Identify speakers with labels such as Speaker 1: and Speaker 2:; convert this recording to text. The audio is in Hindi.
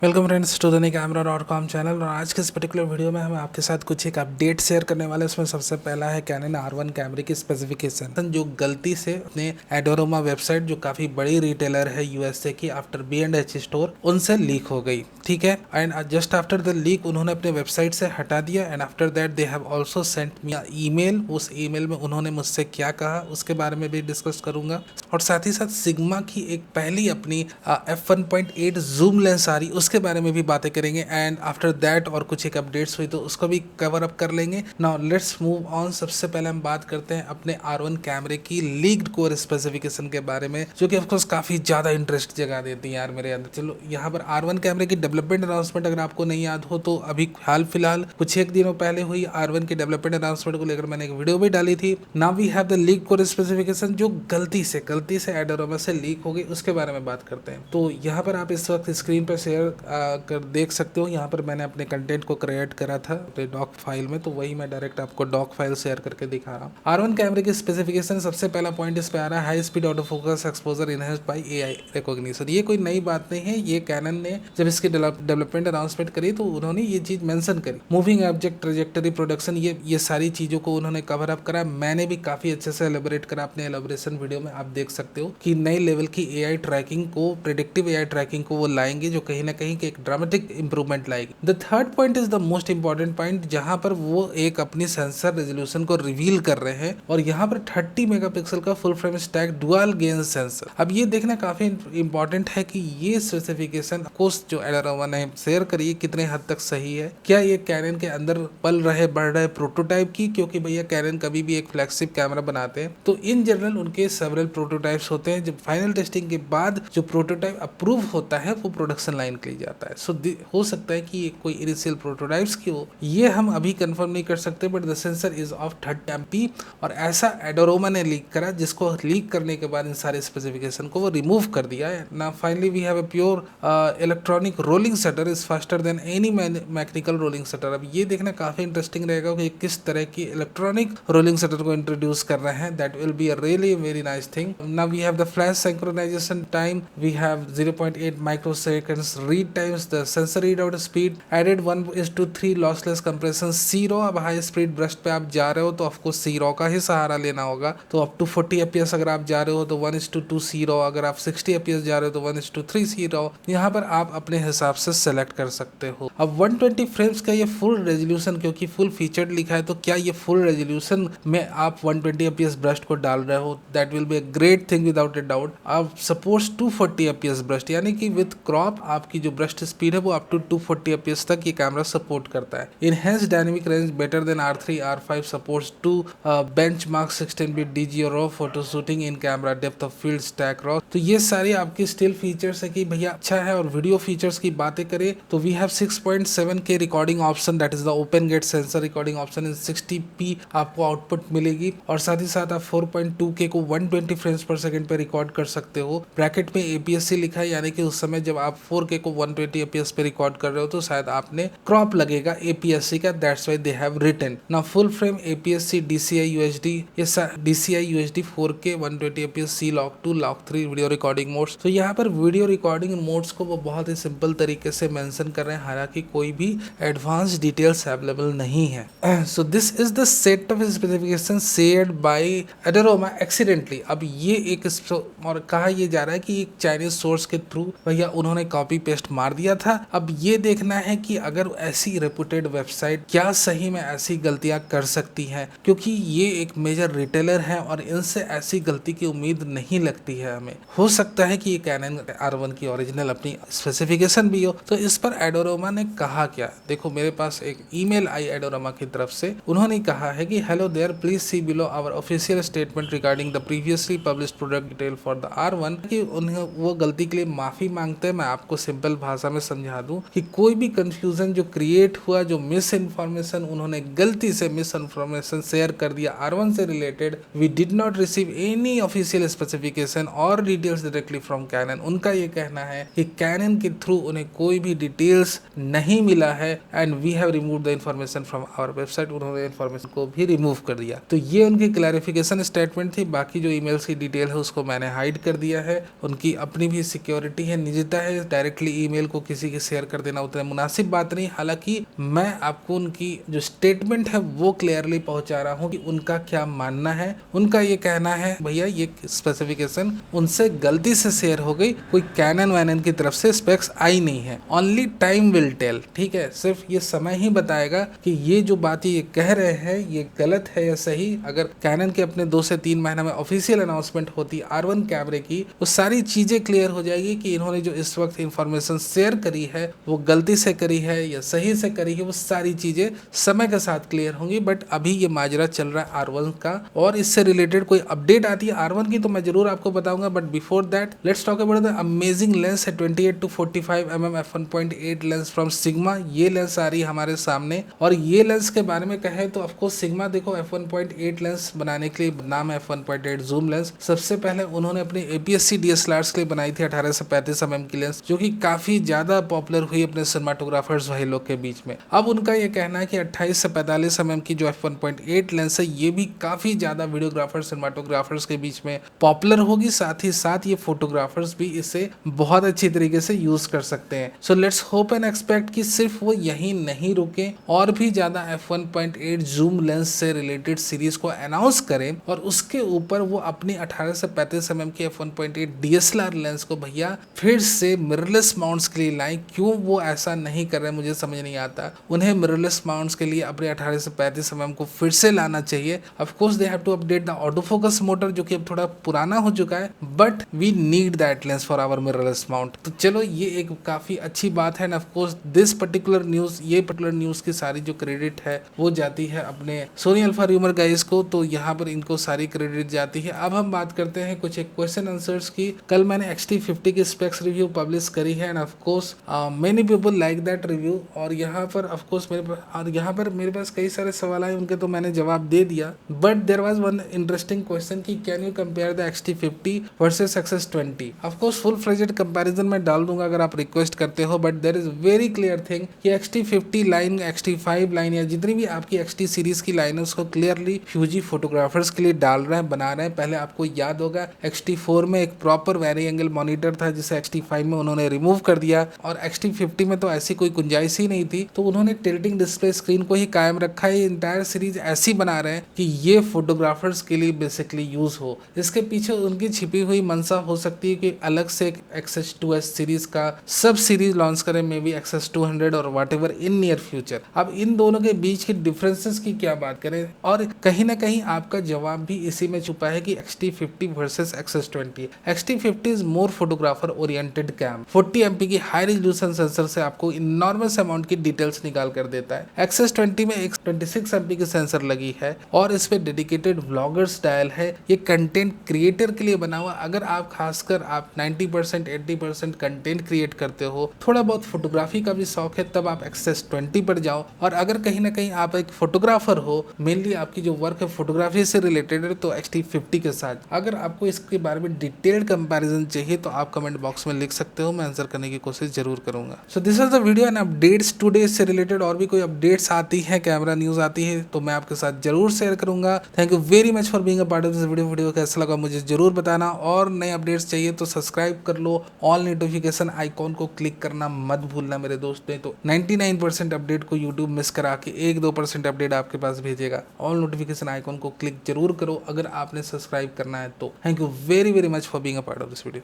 Speaker 1: Welcome friends to the camera dot com channel. और आज के इस पर्टिकुलर वीडियो में हम आपके साथ कुछ एक अपडेट शेयर करने वाले हैं। उसमें सबसे पहला है कैनन R1 कैमरे की स्पेसिफिकेशन जो गलती से अपने एडोरोमा वेबसाइट जो काफ़ी बड़ी रिटेलर है यूएसए की आफ्टर B&H स्टोर उनसे लीक हो गई। ठीक है, and just after the leak उन्होंने अपने वेबसाइट से हटा दिया and after that they have also sent me email. उस ईमेल में उन्होंने मुझसे क्या कहा उसके बारे में भी डिस्कस करूंगा और साथ ही साथ सिग्मा की एक पहली अपनी f1.8 जूम लेंस आ रही उसके बारे में भी बातें करेंगे एंड आफ्टर दैट और कुछ एक अपडेट्स हुई तो उसको भी कवर अप कर लेंगे। Now let's move on. सबसे पहले हम बात करते हैं अपने R1 कैमरे की लीक्ड कोर स्पेसिफिकेशन के बारे में जो कि ऑफकोर्स काफी ज्यादा इंटरेस्ट जगा देती है यार मेरे अंदर। चलो यहाँ पर R1 कैमरे की डेवलपमेंट अनाउंसमेंट अगर आपको नहीं याद हो तो अभी हाल फिलहाल कुछ एक दिनों पहले हुई R1 की डेवलपमेंट अनाउंसमेंट को लेकर मैंने एक वीडियो भी डाली थी। Now we have the leaked core specification जो गलती से एडोरोमा से लीक हो गई उसके बारे में बात करते हैं। तो यहाँ पर आप इस वक्त स्क्रीन पर शेयर कर देख सकते हो। यहाँ पर मैंने अपने कंटेंट को क्रिएट करा था अपने डॉक फाइल में, तो वही मैं डायरेक्ट आपको डॉक फाइल शेयर करके दिखा रहा हूँ। R1 कैमरे की स्पेसिफिकेशन सबसे पहला पॉइंट इस पे आ रहा है high speed auto focus exposure enhanced by AI recognition. ये कोई नई बात नहीं है, ये कैनन ने जब इसकी डेवलपमेंट अनाउंसमेंट करी तो उन्होंने ये चीज मेंशन करी। मूविंग ऑब्जेक्ट ट्रेजेक्टरी प्रोडक्शन ये सारी चीजों को उन्होंने कवर अप करा। मैंने भी काफी अच्छे से एलेबोरेट करा अपने एलेबोरेशन वीडियो में। आप देख सकते हो कि नई लेवल की AI ट्रैकिंग को, प्रेडिक्टिव AI ट्रैकिंग को वो लाएंगे जो कहीं ना कहीं एक ड्रामेटिक इंप्रूवमेंट लाएगी। The third point is the most important point जहां पर वो एक अपनी सेंसर रेजोल्यूशन को रिवील कर रहे हैं और यहाँ पर 30 मेगापिक्सल का full frame stack dual gain sensor. अब ये देखना काफी इंपॉर्टेंट है कि ये स्पेसिफिकेशन कोर्स जो एडोरोमा ने शेयर करी है कितने हद तक सही है। क्या ये कैनन के अंदर पल रहे बढ़ रहे प्रोटोटाइप की, क्योंकि भैया कैनन कभी भी एक फ्लैगशिप कैमरा बनाते हैं तो इन जनरल उनके सेवरल प्रोटोटाइप्स होते हैं। जब फाइनल टेस्टिंग के बाद जो प्रोटोटाइप अप्रूव होता है वो प्रोडक्शन लाइन के लिए जाता है। सो हो सकता है कि ये कोई इनिशियल प्रोटोटाइप्स की हो, ये हम अभी कंफर्म नहीं कर सकते, but the sensor is of 30 MP और ऐसा एडोरोमा ने लीक करा जिसको लीक करने के बाद इन सारे स्पेसिफिकेशन को वो रिमूव कर दिया है ना। Finally we have a pure electronic rolling shutter is faster than any mechanical rolling shutter. अब ये देखना काफी इंटरेस्टिंग रहेगा कि किस तरह की इलेक्ट्रॉनिक रोलिंग शटर को इंट्रोड्यूस कर रहे हैं। That will be a really very nice thing. Now we have the flash synchronization time, we have 0.8 microseconds read times, the sensor read out speed added 1:3 lossless compression, सीरो। अब हाई स्पीड ब्रस्ट पे आप जा रहे हो तो ऑफकोर्स सीरो का ही सहारा लेना होगा। तो अप टू 40 FPS अगर आप जा रहे हो तो 1:2 सीरो, अगर आप 60 FPS जा रहे हो तो 1:3 सीरो। यहाँ पर आप अपने हिसाब से सेलेक्ट कर सकते हो। अब 120 फ्रेम्स का ये फुल रेजोल्यूशन, क्योंकि फुल फीचर्ड लिखा है तो क्या ये फुल रेजोल्यूशन में आप 120 FPS ब्रस्ट को डाल रहे हो, that will be a great thing without a doubt. आप सपोर्ट्स 240 FPS ब्रस्ट, यानी कि विद क्रॉप आपकी जो ब्रस्ट स्पीड है वो अप टू 240 FPS तक ये कैमरा सपोर्ट करता है। Enhance dynamic range better than R3 R5 supports to benchmark 16-bit DG और raw photo shooting in camera depth of field stack raw. तो ये सारी आपकी स्टिल फीचर्स है कि भैया अच्छा है। और वीडियो फीचर्स की बातें करें तो we have 6.7K recording option, that is the open gate sensor recording option in 60p आपको आउटपुट मिलेगी। और साथ ही साथ आप 4.2K को 120 फ्रेम्स पर सेकंड पे रिकॉर्ड कर सकते हो। ब्रैकेट में APS-C लिखा है, यानी कि उस समय जब आप 4K को 120 FPS पे रिकॉर्ड कर रहे हो तो शायद आपने क्रॉप लगेगा APS-C का, that's why they have written. Now full frame APS-C DCI UHD, ये DCI UHD 4K 120 FPS C Log 2 Log 3 video recording modes. तो यहाँ पर वीडियो रिकॉर्डिंग मोड्स को वो बहुत ही सिंपल तरीके से मेंशन कर रहे हैं, हालांकि कोई भी एडवांस डिटेल्स अवेलेबल नहीं है। So this is the set of specification shared by Adorama accidentally. अब ये एक और कहा यह जा रहा है कि एक चाइनीज सोर्स के थ्रू भैया उन्होंने कॉपी पेस्ट मार दिया था। अब ये देखना है कि अगर ऐसी रेपुटेड वेबसाइट क्या सही में ऐसी गलतियां कर सकती हैं, क्योंकि ये एक मेजर रिटेलर है और इनसे ऐसी गलती की उम्मीद नहीं लगती है हमें। हो सकता है कि ये कैनन R1 की ओरिजिनल अपनी स्पेसिफिकेशन भी हो। तो इस पर एडोरोमा ने कहा क्या, देखो मेरे पास एक ईमेल आई एडोरोमा की तरफ से। उन्होंने कहा है कि hello there, please see below our official statement regarding the previously published product detail for the R1। कि उन्हें वो गलती के लिए माफी मांगते हैं। मैं आपको सिंपल भाषा में समझा दूं कि कोई भी कंफ्यूजन जो क्रिएट हुआ, जो मिस इन्फॉर्मेशन उन्होंने गलती से मिस इन्फॉर्मेशन शेयर कर दिया R1 से रिलेटेड, we did not receive any official specification और डिटेल्स डायरेक्टली फ्रॉम कैनन। उनका ये कहना है कि कैनन के थ्रू उन्हें कोई भी डिटेल्स नहीं मिला है and we have remove the information from our website. उन्होंने इन्फॉर्मेशन को भी रिमूव कर दिया। तो ये उनकी क्लैरिफिकेशन स्टेटमेंट थी। बाकी जो ईमेल्स की डिटेल है उसको मैंने हाइड कर दिया है। उनकी अपनी भी सिक्योरिटी है, निजता है, डायरेक्टली ईमेल को किसी के शेयर कर देना उतना मुनासिब बात नहीं। हालांकि मैं आपको उनकी जो स्टेटमेंट है वो क्लियरली पहुंचा रहा हूं कि उनका क्या मानना है। उनका ये कहना है भैया ये स्पेसिफिकेशन उनसे गलती से शेयर हो गई, कोई कैनन वैनन की तरफ से स्पेक्स आई नहीं है। ओनली टाइम विल टेल, ठीक है, सिर्फ ये समय ही बताएगा कि ये जो बात ये कह रहे हैं ये गलत है या सही। अगर कैनन के अपने 2 से 3 महीना में ऑफिशियल अनाउंसमेंट होती R1 कैमरे की, वो सारी चीजें क्लियर हो जाएगी कि इन्होंने जो इस वक्त इंफॉर्मेशन शेयर करी है वो गलती से करी है या सही से करी है, वो सारी चीजें समय के साथ क्लियर होंगी। बट अभी ये माजरा चल रहा है R1 का, और इससे रिलेटेड कोई अपडेट आती है R1 की तो मैं जरूर आपको बताऊंगा। But before that let's talk about the amazing lens है 28 to 45 mm f1.8 lens from sigma. ये लेंस आ रही है हमारे सामने, और ये लेंस के बारे में कहें तो ऑफकोर्स सिग्मा देखो f1.8 लेंस बनाने के लिए नाम है f1.8 जूम लेंस। सबसे पहले उन्होंने अपनी APS-C DSLRs के लिए बनाई थी 18 से 35 mm की लेंस, जो कि काफी ज्यादा पॉपुलर हुई अपने सिनेमाटोग्राफर्स भाई लोग के बीच में। अब उनका ये कहना है कि 28 से 45 mm की जो f1.8 लेंस है ये भी काफी ज्यादा वीडियोग्राफर सिनेमाटोग्राफर्स के बीच में पॉपुलर होगी, साथ ही साथ ये फोटोग्राफर्स भी इसे बहुत अच्छी तरीके से यूज कर सकते हैं। So let's hope and expect कि सिर्फ वो यही नहीं रुके और भी ज्यादा f1.8 जूम लेंस से रिलेटेड सीरीज को अनाउंस करें, और उसके ऊपर वो अपनी 18 से 35 mm की f1.8 DSLR लेंस को भैया फिर से मिररलेस माउंट्स के लिए लाएं। क्यों वो ऐसा नहीं कर रहे मुझे समझ नहीं आता। उन्हें मिररलेस माउंट्स के लिए अपने 18 से 35 mm को फिर से लाना चाहिए। Of course they have to update the auto focus motor जो कि अब थोड़ा पुराना हो चुका है, but we need that lens for our mirrorless mount. तो चलो ये एक काफी अच्छी बात है। Of course this particular news, ये पर्टिकुलर न्यूज की सारी जो क्रेडिट है वो जाती है अपने सोनी अल्फा रूमर गाइस को, तो यहाँ पर इनको सारी क्रेडिट जाती है। अब हम बात करते हैं कुछ एक क्वेश्चन आंसर्स की। कल मैंने XT50 की स्पेक्स रिव्यू पब्लिश करी है, end of course many people like that review. और यहाँ पर ऑफ कोर्स मेरे पास कई सारे सवाल आए, उनके तो मैंने जवाब दे दिया। But there was one interesting question कि can you compare the XT50 versus XS20। Of course full fledged comparison में डाल दूंगा अगर आप रिक्वेस्ट करते हो, but there is very clear thing कि XT50 लाइन, XT5 लाइन या जितनी भी आपकी XT सीरीज की लाइन है उसको क्लियरली फ्यूजी फोटोग्राफर्स के लिए डाल रहे हैं, बना रहे हैं। पहले आपको याद होगा XT4 में एक प्रॉपर वेरी एंगल मॉनिटर था जिसे XT5 में उन्होंने रिमूव कर दिया, और XT50 में तो ऐसी कोई गुंजाइश ही नहीं थी, तो उन्होंने टिल्टिंग डिस्प्ले स्क्रीन को ही कायम रखा है। इंटायर सीरीज ऐसी बना रहे हैं कि ये फोटोग्राफर्स के लिए बेसिकली यूज हो। इसके पीछे उनकी छिपी हुई मंशा हो सकती है कि अलग से एक XS2S सीरीज का सब सीरीज लॉन्च करें, मे बी XS200 और what ever in near future. अब इन दोनों के बीच की डिफरेंसेस की क्या बात करें, और कहीं ना कहीं आपका जवाब भी इसी में छुपा है कि XT50 versus XS20। XT50 is more photographer oriented cam, 40 MP की हाई रेजोल्यूशन सेंसर से आपको इनॉर्मस अमाउंट की डिटेल्स निकाल कर देता है। XS20 में एक 26 MP की सेंसर लगी है, और इस पे डेडिकेटेड व्लॉगर्स डायल है। ये कंटेंट क्रिएटर के लिए बना हुआ। अगर आप खासकर आप 90% 80% कंटेंट क्रिएट करते हो, थोड़ा बहुत फोटोग्राफी का भी शौक है, तब आप XS20 पर जाओ। और अगर कहीं ना कहीं आप एक फोटोग्राफर हो, मेनली आपकी जो वर्क है फोटोग्राफी से रिलेटेड है, तो XT50 के साथ अगर आपको इसके बारे में डिटेल्ड कंपैरिजन चाहिए तो आप कमेंट बॉक्स में लिख सकते हो, मैं आंसर करने की कोशिश जरूर करूंगा। सो this is the video and updates today से रिलेटेड। और भी कोई अपडेट्स आती है, कैमरा न्यूज आती है, तो मैं आपके साथ जरूर शेयर करूंगा। Thank you very much for being a part of this video कैसा लगा मुझे जरूर बताना, और नए अपडेट्स चाहिए तो सब्सक्राइब कर लो, ऑल नोटिफिकेशन आइकॉन को क्लिक करना मत भूलना मेरे दोस्त। ने तो 99% अपडेट को यूट्यूब मिस करा के 1-2% अपडेट आपके पास भेजेगा। ऑल नोटिफिकेशन आइकॉन को क्लिक जरूर करो अगर आपने सब्सक्राइब करना है तो। Thank you very much for being a part of this video.